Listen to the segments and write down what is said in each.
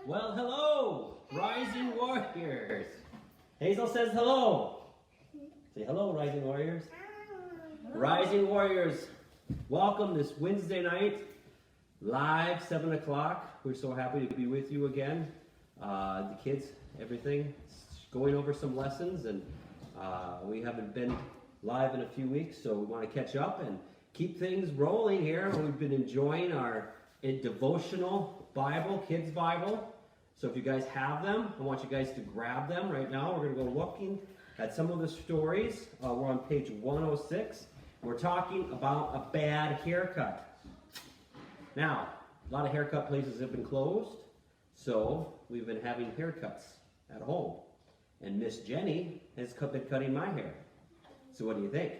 Well, hello, Rising Warriors. Hazel says hello. Say hello, Rising Warriors. Rising Warriors, welcome this Wednesday night, live, 7 o'clock. We're so happy to be with you again. The kids, everything, going over some lessons, and we haven't been live in a few weeks, so we want to catch up and keep things rolling here. We've been enjoying our devotional Bible, kids Bible. So if you guys have them, I want you guys to grab them right now. We're going to go looking at some of the stories. We're on page 106. We're talking about a bad haircut. Now, a lot of haircut places have been closed, so we've been having haircuts at home. And Miss Jenny has been cutting my hair. So what do you think?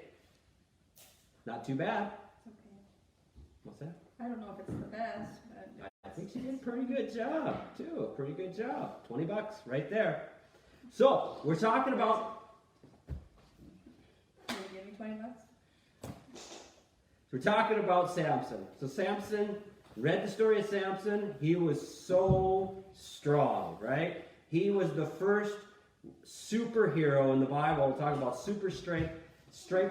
Not too bad. It's okay. What's that? I don't know if it's the best, but I think she did a pretty good job, too. A pretty good job. 20 bucks right there. So, we're talking about... Can you give me 20 bucks? We're talking about Samson. So Samson, read the story of Samson. He was so strong, right? He was the first superhero in the Bible. We're talking about super strength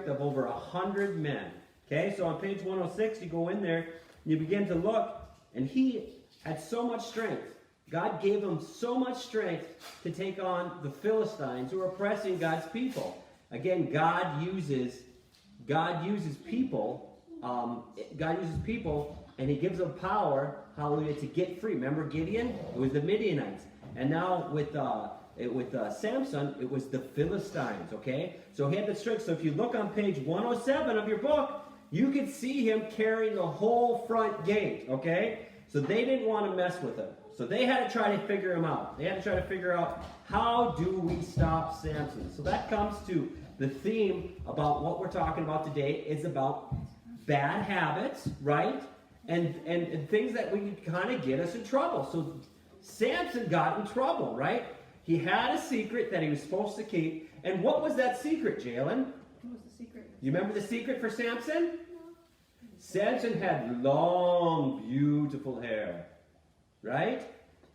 of over 100 men. Okay, so on page 106, you go in there, you begin to look, and he had so much strength. God gave him so much strength to take on the Philistines who are oppressing God's people. Again, God uses people. God uses people, and He gives them power, hallelujah, to get free. Remember Gideon? It was the Midianites. And now with Samson, it was the Philistines, okay? So he had the strength. So if you look on page 107 of your book, you could see him carrying the whole front gate, okay? So they didn't want to mess with him. So they had to try to figure him out. They had to try to figure out, how do we stop Samson? So that comes to the theme about what we're talking about today is about bad habits, right? And things that we can kind of get us in trouble. So Samson got in trouble, right? He had a secret that he was supposed to keep. And what was that secret, Jalen? What was the secret? You remember the secret for Samson? Samson had long, beautiful hair, right?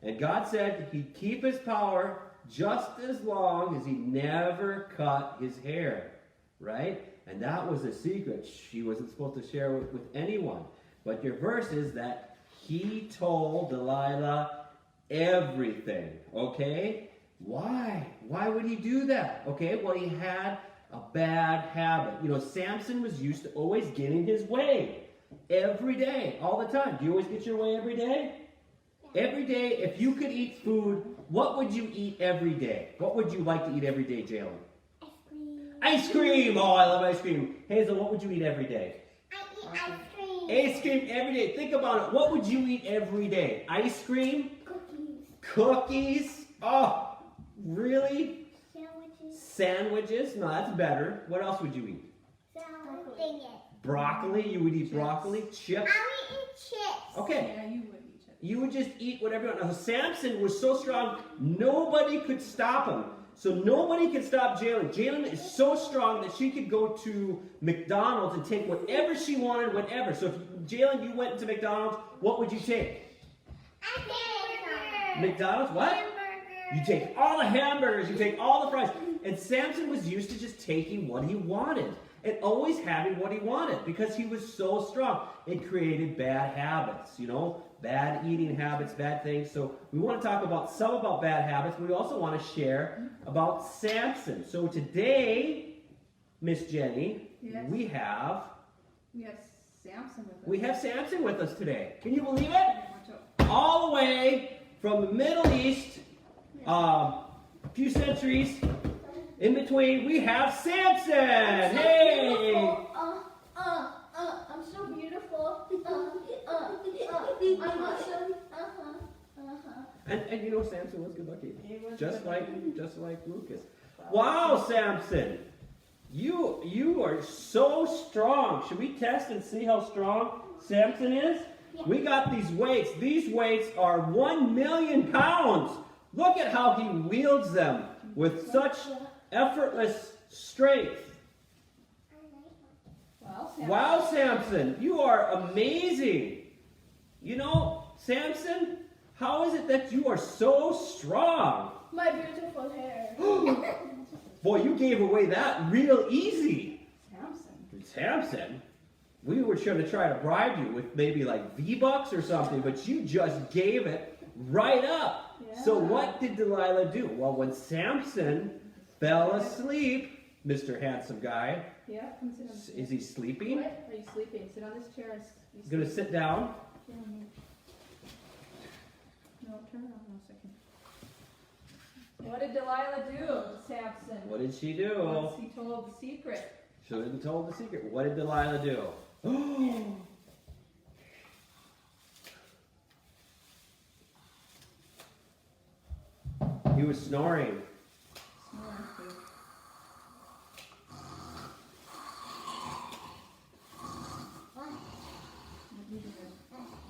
And God said he'd keep his power just as long as he never cut his hair, right? And that was a secret he wasn't supposed to share with anyone. But your verse is that he told Delilah everything, okay? Why? Why would he do that? Okay, well, he had a bad habit. You know, Samson was used to always getting his way. Every day, all the time. Do you always get your way every day? Yeah. Every day, if you could eat food, what would you eat every day? What would you like to eat every day, Jalen? Ice cream. Ice cream! Oh, I love ice cream. Hazel, what would you eat every day? I eat ice cream. Ice cream every day. Think about it. What would you eat every day? Ice cream? Cookies. Cookies? Oh, really? Sandwiches. Sandwiches? No, that's better. What else would you eat? Salad. Broccoli? You would eat broccoli? Chips? I would eat chips. Okay. Yeah, you would eat chips. You would just eat whatever you want. Now, Samson was so strong, nobody could stop him. So nobody could stop Jalen. Jalen is so strong that she could go to McDonald's and take whatever she wanted, whatever. So if Jalen, you went into McDonald's, what would you take? A hamburger. McDonald's, what? Hamburger. You take all the hamburgers, you take all the fries. And Samson was used to just taking what he wanted and always having what he wanted because he was so strong. It created bad habits, you know, bad eating habits, bad things. So we want to talk about some about bad habits, but we also want to share about Samson. So today, Miss Jenny, Yes. we have Samson with us. we have Samson with us today. Can you believe it? Watch out. All the way from the Middle East, a few centuries in between, we have Samson. Hey! I'm so beautiful. I'm awesome. And you know Samson was good looking, He was just good like Lucas. Wow, Samson, you are so strong. Should we test and see how strong Samson is? Yeah. We got these weights. These weights are 1 million pounds. Look at how he wields them with such effortless strength. Wow, Samson, you are amazing. You know, Samson, How is it that you are so strong? My beautiful hair. Boy, you gave away that real easy. Samson. Samson, we were trying to bribe you with maybe like V-Bucks or something, but you just gave it right up. Yeah. So what did Delilah do? Well, when Samson fell asleep, Mr. Handsome Guy, Yeah, come sit on this chair. is he sleeping? What? Are you sleeping? Sit on this chair and He's going to sit down. Yeah, no, turn around one second. What did Delilah do to Samson? What did she do? Once he told the secret. Should have told the secret. What did Delilah do? He was snoring.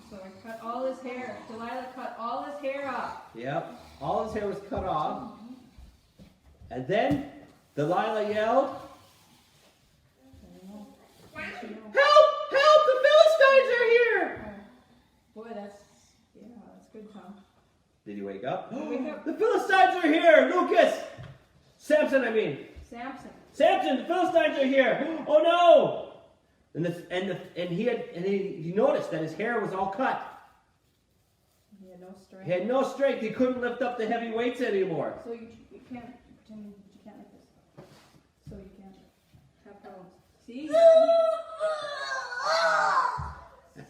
So I cut all his hair. Delilah cut all his hair off. Yep. All his hair was cut off. And then Delilah yelled, "Help! Help! The Philistines are here!" Boy, that's good, Tom. Did he wake up? Wake up. The Philistines are here! Lucas! Samson, I mean. Samson. Samson, the Philistines are here! Oh no! And he noticed that his hair was all cut. He had no strength. He had no strength. He couldn't lift up the heavy weights anymore. So you can't pretend that you can't like this. So you can't have problems. See?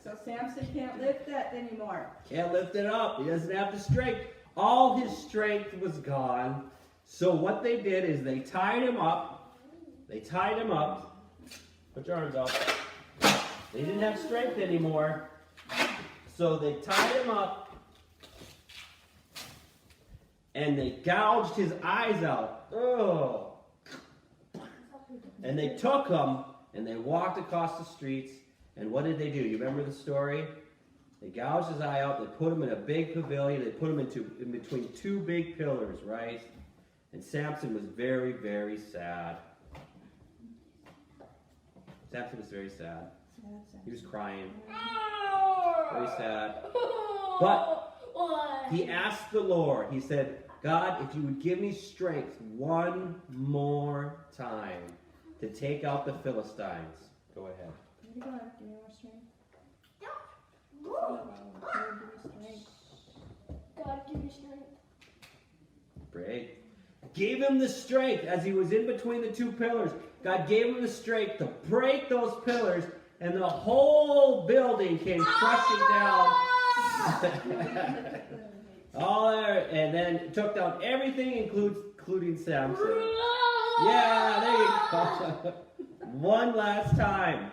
So Samson can't lift that anymore. Can't lift it up. He doesn't have the strength. All his strength was gone. So what they did is they tied him up. They tied him up. Put your arms up. They didn't have strength anymore. So they tied him up. And they gouged his eyes out. Oh. And they took him and they walked across the streets. And what did they do? You remember the story? They gouged his eye out. They put him in a big pavilion. They put him in between two big pillars, right? And Samson was very, very sad. Samson was very sad. He was crying. Very sad. But he asked the Lord. He said, God, if you would give me strength one more time to take out the Philistines. Go ahead. Give me more strength. God, give me strength. Pray. Gave him the strength as he was in between the two pillars. God gave him the strength to break those pillars, and the whole building came crushing down. All there, and then took down everything, including Samson. Yeah, there you go. One last time.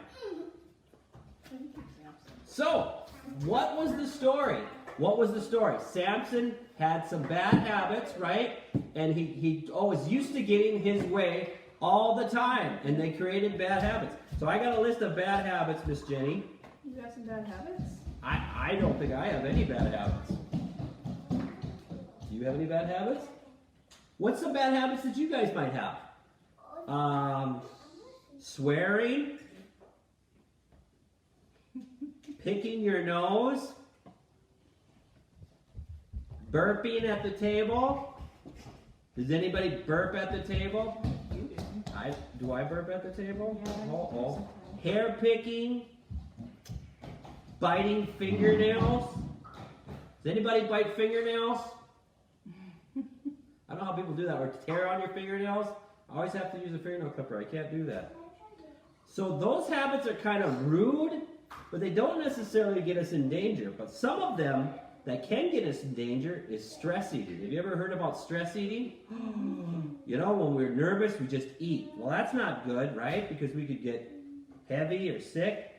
So, what was the story? What was the story? Samson had some bad habits, right? And he was used to getting his way all the time. And they created bad habits. So I got a list of bad habits, Miss Jenny. You got some bad habits? I don't think I have any bad habits. Do you have any bad habits? What's some bad habits that you guys might have? Swearing. Picking your nose. Burping at the table. Does anybody burp at the table? You do. Do I burp at the table? Yeah, Oh. Hair picking. Biting fingernails. Does anybody bite fingernails? I don't know how people do that. Or tear on your fingernails. I always have to use a fingernail clipper. I can't do that. So those habits are kind of rude, but they don't necessarily get us in danger. But some of them that can get us in danger is stress eating. Have you ever heard about stress eating? You know, when we're nervous, we just eat. Well, that's not good, right? Because we could get heavy or sick.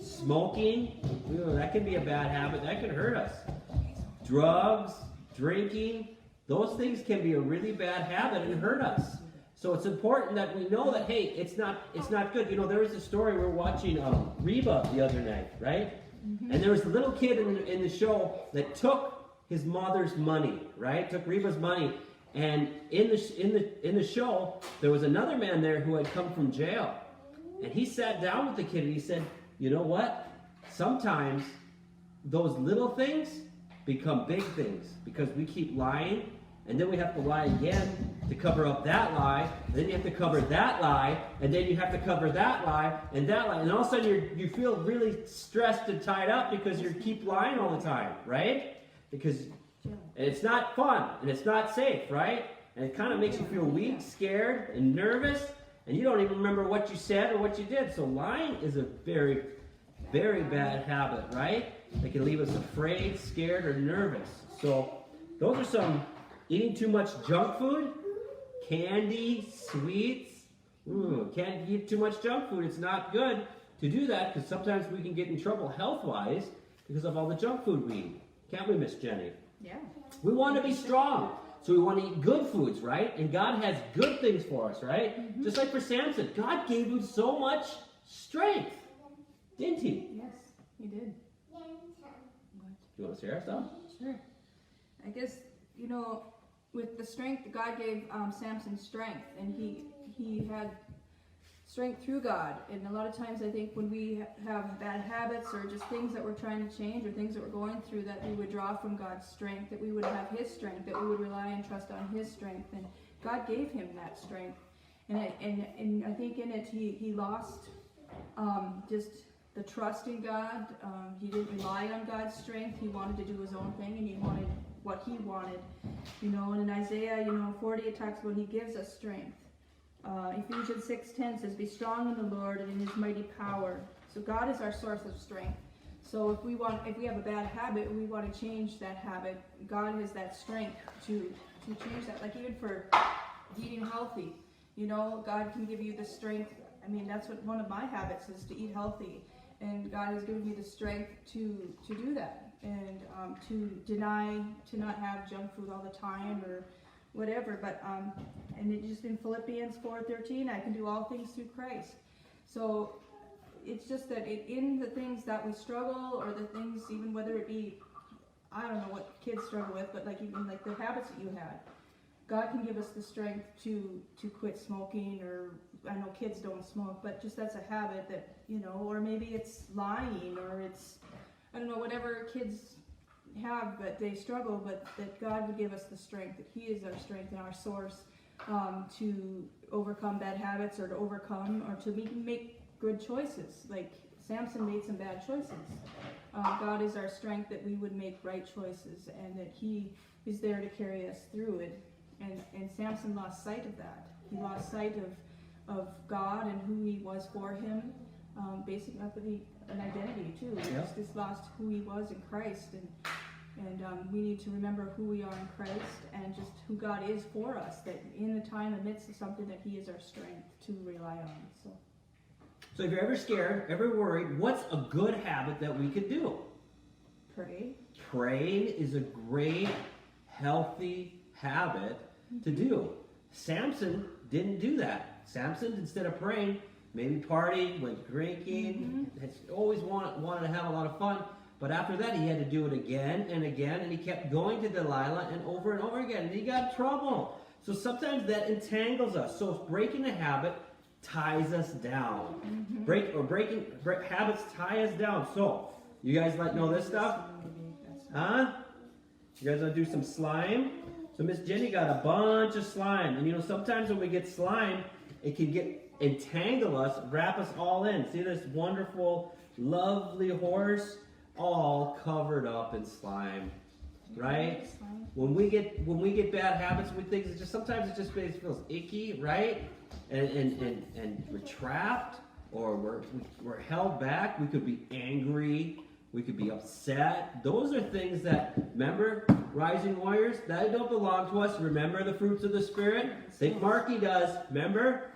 Smoking, that can be a bad habit. That could hurt us. Drugs, drinking, those things can be a really bad habit and hurt us. So it's important that we know that, hey, it's not good. You know, there was a story we were watching Reba the other night, right? Mm-hmm. And there was a little kid in the show that took his mother's money, right? Took Reba's money. And in the show, there was another man there who had come from jail. And he sat down with the kid and he said, you know what? Sometimes those little things become big things because we keep lying, and then we have to lie again to cover up that lie, and then you have to cover that lie, and then you have to cover that lie, and that lie, and all of a sudden you feel really stressed and tied up because you keep lying all the time, right? Because it's not fun, and it's not safe, right? And it kind of makes you feel weak, scared, and nervous, and you don't even remember what you said or what you did. So lying is a very, very bad habit, right? That can leave us afraid, scared, or nervous. So those are some. Eating too much junk food, candy, sweets. Can't eat too much junk food. It's not good to do that because sometimes we can get in trouble health-wise because of all the junk food we eat. Can't we, Miss Jenny? Yeah. We want to be strong. So we want to eat good foods, right? And God has good things for us, right? Mm-hmm. Just like for Samson. God gave him so much strength. Didn't he? Yes, he did. Do you want to share stuff? Sure. I guess, you know, with the strength, God gave Samson strength, and he had strength through God. And a lot of times I think when we have bad habits or just things that we're trying to change or things that we're going through, that we would draw from God's strength, that we would have his strength, that we would rely and trust on his strength. And God gave him that strength. And I think in it he lost just the trust in God. He didn't rely on God's strength. He wanted to do his own thing, and he wanted what he wanted, you know. And in Isaiah, 40, it talks about he gives us strength. Ephesians 6:10 says, "Be strong in the Lord and in his mighty power." So God is our source of strength. So if we have a bad habit and we want to change that habit, God has that strength to change that. Like even for eating healthy, God can give you the strength. I mean, that's what one of my habits is, to eat healthy, and God has given me the strength to do that. And to not have junk food all the time or whatever, but and it just in Philippians 4:13, I can do all things through Christ. So it's just that in the things that we struggle, or the things, even whether it be, I don't know what kids struggle with, but even like the habits that you had, God can give us the strength to quit smoking. Or I know kids don't smoke, but just that's a habit that, or maybe it's lying, or it's, I don't know, whatever kids have, but they struggle, but that God would give us the strength, that he is our strength and our source to overcome bad habits, or to overcome, or to make good choices. Like Samson made some bad choices. God is our strength, that we would make right choices, and that he is there to carry us through it. And Samson lost sight of that. He lost sight of God and who he was for him. Basically an identity too. He just lost who he was in Christ, and we need to remember who we are in Christ, and just who God is for us, that in the time amidst of something, that he is our strength to rely on. So if you're ever scared, ever worried, what's a good habit that we could do? Pray. Praying is a great, healthy habit to do. Samson didn't do that. Samson, instead of praying, maybe partied, went drinking, always wanted to have a lot of fun. But after that, he had to do it again and again, and he kept going to Delilah and over again, and he got in trouble. So sometimes that entangles us. So breaking a habit ties us down. Habits tie us down. So, you guys know this stuff? Huh? You guys want to do some slime? So Miss Jenny got a bunch of slime. And sometimes when we get slime, it can entangle us, wrap us all in. See this wonderful, lovely horse? All covered up in slime. Right? When we get bad habits with things, sometimes it just feels icky, right? And we're trapped, or we're held back. We could be angry. We could be upset. Those are things that, remember, Rising Warriors, that don't belong to us. Remember the fruits of the Spirit? Think Marky does. Remember?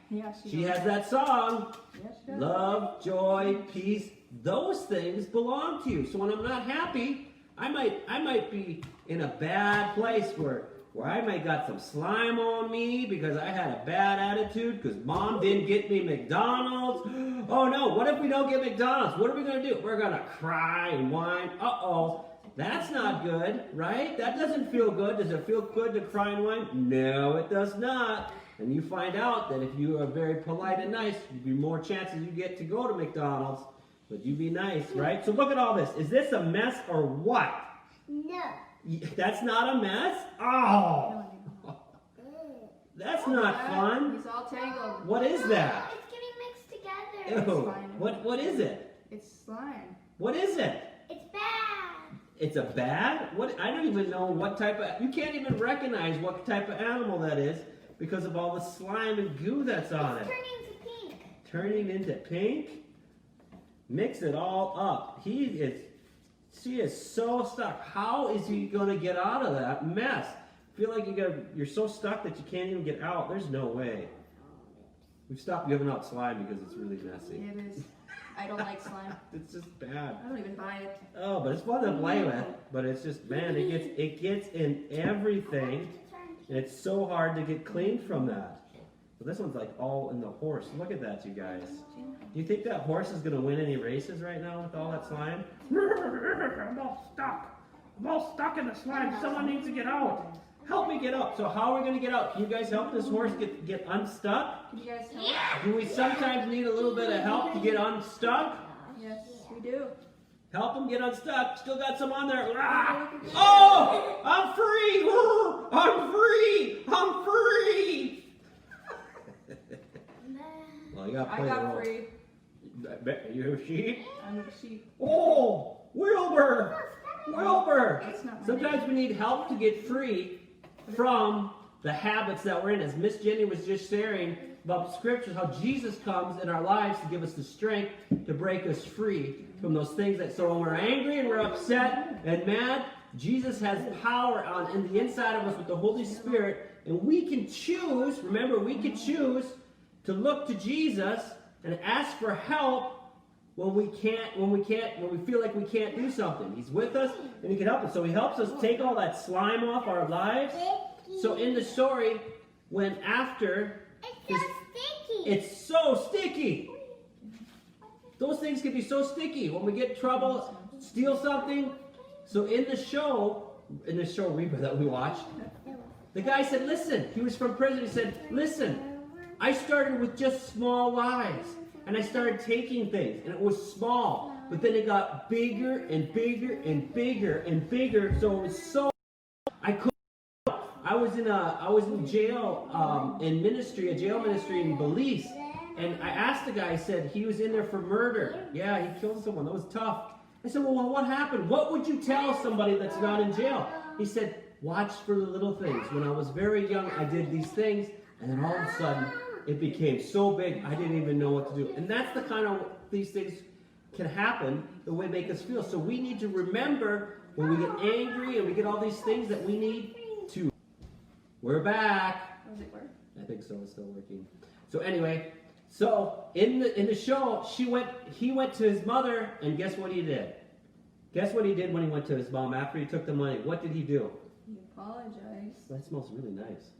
Yeah, she has that song. Yes, she does. Love, joy, peace. Those things belong to you. So when I'm not happy, I might be in a bad place where I might got some slime on me because I had a bad attitude because Mom didn't get me McDonald's. Oh no, what if we don't get McDonald's? What are we going to do? We're going to cry and whine. Uh-oh. That's not good, right? That doesn't feel good. Does it feel good to cry and whine? No, it does not. And you find out that if you are very polite and nice, there'll be more chances you get to go to McDonald's. But you be nice, right? So look at all this. Is this a mess or what? No. That's not a mess? Oh! That's not fun. He's all tangled. What is that? It's getting mixed together. Ew. What is it? It's slime. What is it? It's bad. It's a bad? What? I don't even know what type of... You can't even recognize what type of animal that is because of all the slime and goo that's on it. Turning into pink. Turning into pink? Mix it all up. She is so stuck. How is he going to get out of that mess? Feel like you're so stuck that you can't even get out. There's no way. We've stopped giving out slime because it's really messy. It is. I don't like slime. It's just bad. I don't even buy it. Oh, but it's fun to play with. But it's just, man, it gets in everything. And it's so hard to get clean from that. But this one's like all in the horse. Look at that, you guys. Do you think that horse is going to win any races right now with all that slime? I'm all stuck. I'm all stuck in the slime. Someone needs to get out. Help me get out. So how are we going to get out? Can you guys help this horse get unstuck? Can you guys help? Do we sometimes need a little bit of help to get unstuck? Yes, we do. Help him get unstuck. Still got some on there. Ah! Oh! I'm free! I'm free! I'm free! Well, you got I got free. You're a sheep? I'm a sheep. Oh! Wilbur! Wilbur! That's not my Sometimes we need help to get free from the habits that we're in. As Miss Jenny was just sharing about the scriptures, how Jesus comes in our lives to give us the strength to break us free from those things that, so when we're angry and we're upset and mad, Jesus has power in the inside of us with the Holy Spirit, and we can choose, remember, we can choose to look to Jesus and ask for help when we feel like we can't do something. He's with us and he can help us. So he helps us take all that slime off our lives. So in the story, when after it's so sticky. Those things can be so sticky. When we get in trouble, steal something. So in the show Reba that we watched, the guy said, listen, he was from prison. He said, listen, I started with just small lies. And I started taking things, and it was small. But then it got bigger and bigger and bigger and bigger. So it was so, I couldn't. I was in jail in ministry, a jail ministry in Belize. And I asked the guy, I said, he was in there for murder. Yeah, he killed someone. That was tough. I said, well, what happened? What would you tell somebody that's not in jail? He said, watch for the little things. When I was very young, I did these things. And then all of a sudden, it became so big, I didn't even know what to do. And that's the kind of these things can happen, the way they make us feel. So we need to remember when we get angry and we get all these things that we need to. We're back. Does it work? I think so. It's still working. So anyway, so in the show, he went to his mother, and guess what he did? Guess what he did when he went to his mom after he took the money? What did he do? He apologized. That smells really nice.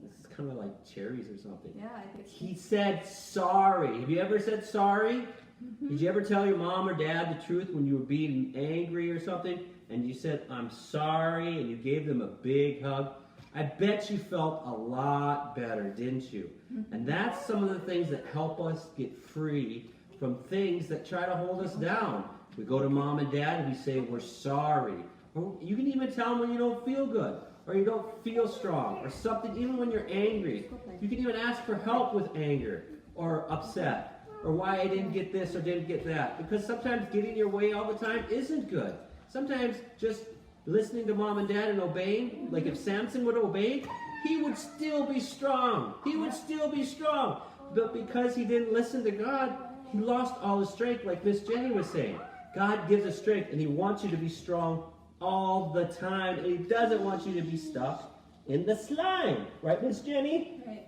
It's kind of like cherries or something. Yeah, I think He said sorry. Have you ever said sorry? Mm-hmm. Did you ever tell your mom or dad the truth when you were being angry or something? And you said, I'm sorry, and you gave them a big hug? I bet you felt a lot better, didn't you? Mm-hmm. And that's some of the things that help us get free from things that try to hold us down. We go to mom and dad and we say, we're sorry. Or you can even tell them when you don't feel good, or you don't feel strong, or something, even when you're angry. You can even ask for help with anger or upset, or why I didn't get this or didn't get that. Because sometimes getting your way all the time isn't good. Sometimes just listening to mom and dad and obeying, like if Samson would obey, he would still be strong. He would still be strong. But because he didn't listen to God, he lost all his strength, like Miss Jenny was saying. God gives us strength, and he wants you to be strong all the time, and he doesn't want you to be stuck in the slime. Right, Miss Jenny? Right.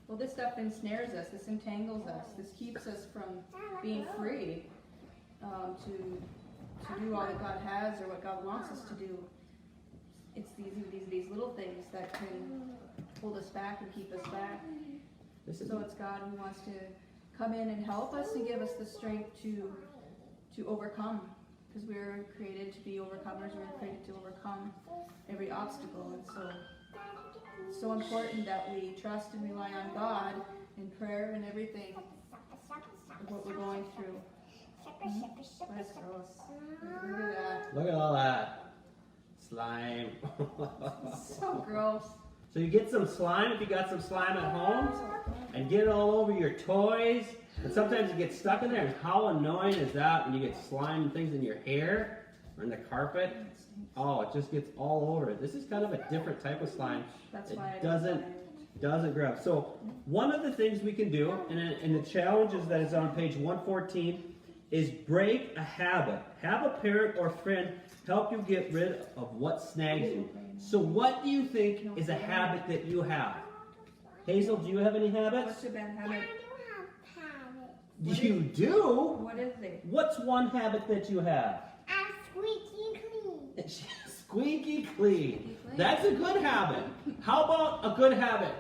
Well, this stuff ensnares us. This entangles us. This keeps us from being free to do all that God has or what God wants us to do. It's these little things that can hold us back and keep us back. So it's God who wants to come in and help us and give us the strength to overcome. Because we're created to be overcomers, we're created to overcome every obstacle. And so it's so important that we trust and rely on God in prayer and everything of what we're going through. That's gross. Look at that. Look at all that slime. So gross. So you get some slime if you got some slime at home, and get it all over your toys. And sometimes it gets stuck in there. And how annoying is that when you get slime and things in your hair or in the carpet? Oh, it just gets all over it. This is kind of a different type of slime. That's It why I doesn't grab. So one of the things we can do, and the challenges that is on page 114, is break a habit. Have a parent or friend help you get rid of what snags you. So what do you think is a habit that you have? Hazel, do you have any habits? What's your bad habit? You do? What is it? What's one habit that you have? Squeaky clean. Squeaky clean. That's a good habit. How about a good habit?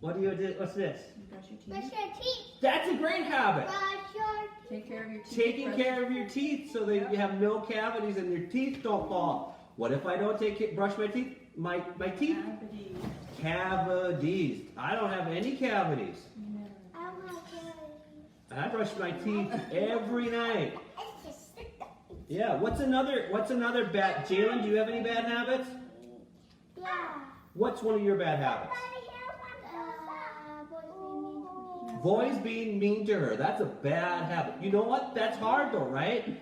What do you do? What's this? You brush your Brush teeth. your teeth. That's a great habit. Brush your teeth. Take care of your teeth. Taking Brush care of your teeth so that you have no cavities and your teeth don't fall. What if I don't brush my teeth? My teeth? Cavities. Cavities. I don't have any cavities. I don't have cavities. I brush my teeth every night. It's just Yeah. What's another bad? Jalen, do you have any bad habits? yeah. What's one of your bad habits? Boys being mean to her. That's a bad habit. You know what? That's hard though, right? You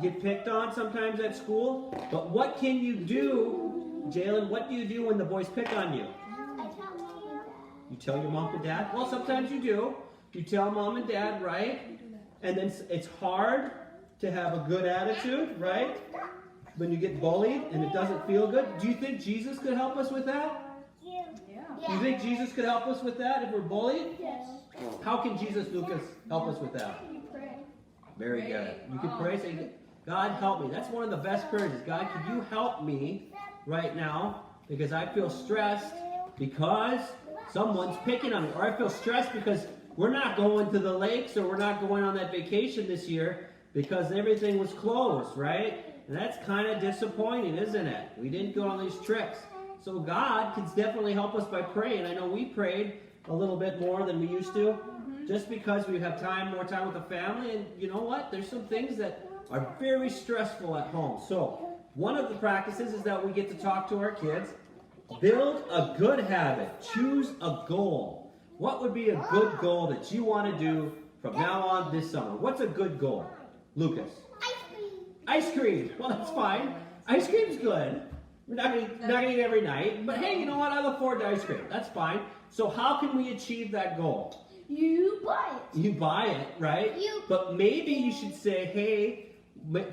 get picked on sometimes at school. But what can you do, Jalen? What do you do when the boys pick on you? You tell your mom and dad? Well, sometimes you do. You tell mom and dad, right? And then it's hard to have a good attitude, right? When you get bullied and it doesn't feel good. Do you think Jesus could help us with that? Yeah. Do you think Jesus could help us with that if we're bullied? Yes. How can Jesus, Lucas, help us with that? Very good. You can pray, say, God, help me. That's one of the best prayers. Is, God, could you help me right now? Because I feel stressed because someone's picking on me. Or I feel stressed because we're not going to the lakes or we're not going on that vacation this year because everything was closed, right? And that's kind of disappointing, isn't it? We didn't go on these trips. So God can definitely help us by praying. I know we prayed a little bit more than we used to, just because we have more time with the family. And you know what? There's some things that are very stressful at home. So one of the practices is that we get to talk to our kids. Build a good habit. Choose a goal. What would be a good goal that you want to do from now on this summer? What's a good goal? Lucas? Ice cream. Ice cream. Well, that's fine. Ice cream's good. We're not gonna eat every night. But hey, you know what? I look forward to ice cream. That's fine. So how can we achieve that goal? You buy it. You buy it, right? You- But maybe you should say, hey,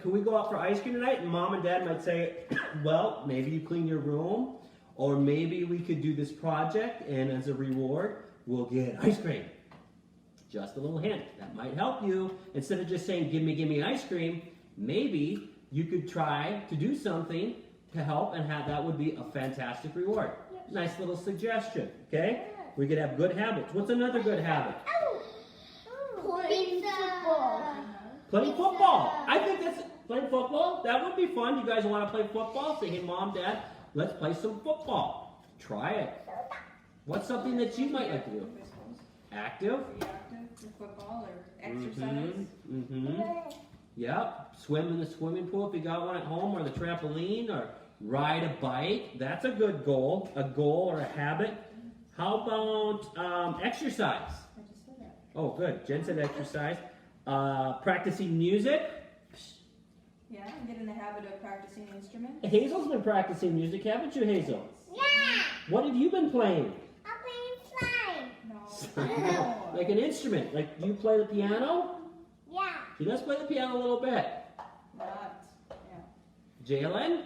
can we go out for ice cream tonight? And mom and dad might say, well, maybe you clean your room. Or maybe we could do this project, and as a reward, we'll get ice cream. Just a little hint. That might help you. Instead of just saying, give me ice cream, maybe you could try to do something to help, and that would be a fantastic reward. Nice little suggestion, okay? We could have good habits. What's another good habit? Playing football. Playing football. I think that's playing football. That would be fun. You guys want to play football? Say, hey, mom, dad, let's play some football. Try it. What's something that you might like to do? Active. Be active for football or exercise. Yep. Swim in the swimming pool if you got one at home, or the trampoline, or ride a bike. That's a good goal. A goal or a habit. How about exercise? I just said that. Oh, good. Jen said exercise. Practicing music. Yeah, and get in the habit of practicing instruments. Hazel's been practicing music, haven't you, Hazel? Yeah. What have you been playing? I'm playing slime. No. Like an instrument. Like, you play the piano? Yeah. She does play the piano a little bit. Not. Yeah. Jalen?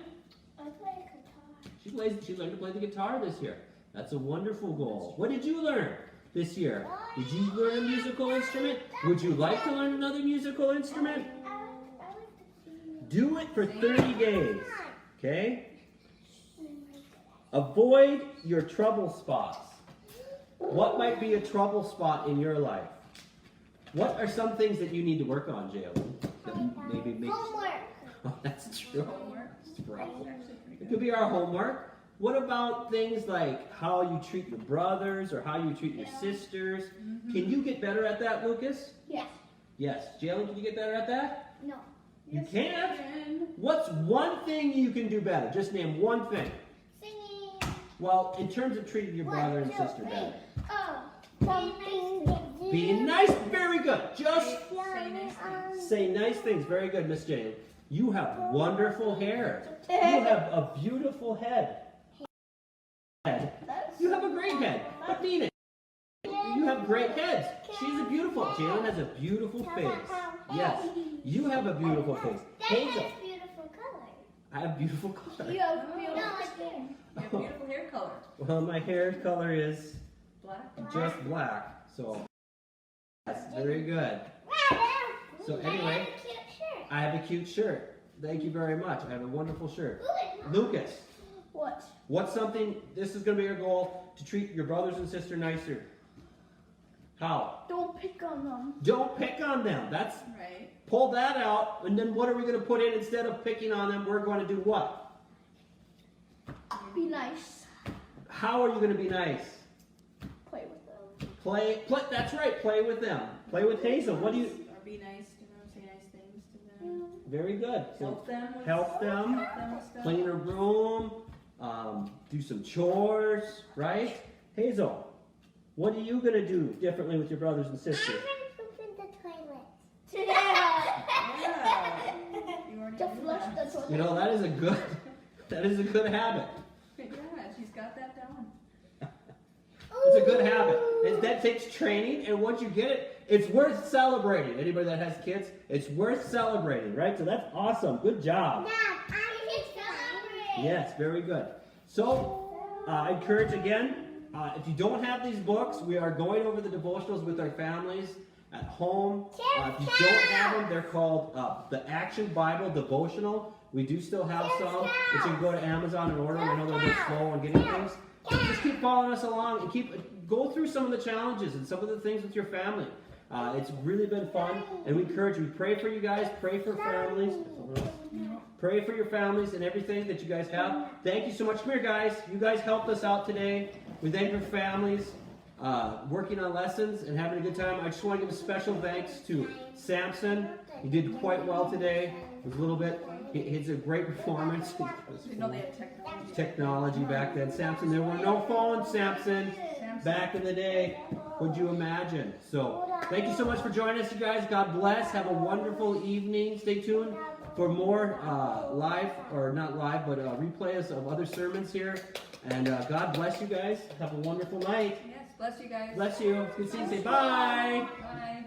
I play guitar. She learned to play the guitar this year. That's a wonderful goal. What did you learn this year? Did you learn a musical instrument? Would you like to learn another musical instrument? Do it for 30 days. Okay? Avoid your trouble spots. What might be a trouble spot in your life? What are some things that you need to work on, Jalen? That maybe makes... Homework. Oh, that's true. Homework. It's trouble. That's actually pretty It good. could be our homework. What about things like how you treat your brothers or how you treat your sisters? Can you get better at that, Lucas? Yes. Yes. Jalen, can you get better at that? No. You can't? Can. What's one thing you can do better? Just name one thing. Singing. Well, in terms of treating your brother and 1, 2, sister 3. better. Oh. Something. Being nice, very good. Just Say nice things. say nice things, very good, Miss Jane. You have wonderful hair. You have a beautiful head. You have a great head. But mean it. You have great heads. She's a beautiful. Jalen has a beautiful face. Yes, you have a beautiful face. Hazel, Beautiful color. I have beautiful color. You have beautiful skin. You have beautiful hair color. Well, my hair color is Black. just black. So that's very good. So anyway, I have a cute shirt. Thank you very much. I have a wonderful shirt. Lucas, What? what's something, this is going to be your goal, to treat your brothers and sister nicer. How? Don't pick on them. Don't pick on them. That's, Right. pull that out, and then what are we going to put in instead of picking on them? We're going to do what? Be nice. How are you going to be nice? Play with them. Play, that's right, play with them. Play with Hazel. What do you, Or be nice to them, say nice things to them. very good. So Help them with help them, with stuff. clean a room, do some chores, right? Hazel, what are you going to do differently with your brothers and sisters? I'm gonna poop in the toilet. Yeah. You already Just knew flush that. the toilet. You know, that is a good habit. Yeah, she's got that down. It's a good habit. That takes training, and once you get it, it's worth celebrating. Anybody that has kids, it's worth celebrating, right? So that's awesome. Good job. Dad, I can celebrate. Yes, very good. So, I encourage again, if you don't have these books, we are going over the devotionals with our families at home. If you don't have them, they're called the Action Bible Devotional. We do still have some, but you can go to Amazon and order them. I know they're a bit slow on getting things. So just keep following us along and go through some of the challenges and some of the things with your family. It's really been fun, and we encourage you. Pray for you guys. Pray for families. Pray for your families and everything that you guys have. Thank you so much. Come here, guys. You guys helped us out today. We thank your families working on lessons and having a good time. I just want to give a special thanks to Samson. He did quite well today. It was a little bit. It's a great performance. Didn't know they had technology. Technology back then. Samson, there were no phones, Samson, back in the day. Would you imagine? So, thank you so much for joining us, you guys. God bless. Have a wonderful evening. Stay tuned for more live, or not live, but replays of other sermons here. And God bless you guys. Have a wonderful night. Yes, bless you guys. Bless you. Good to see you. Say bye. Bye.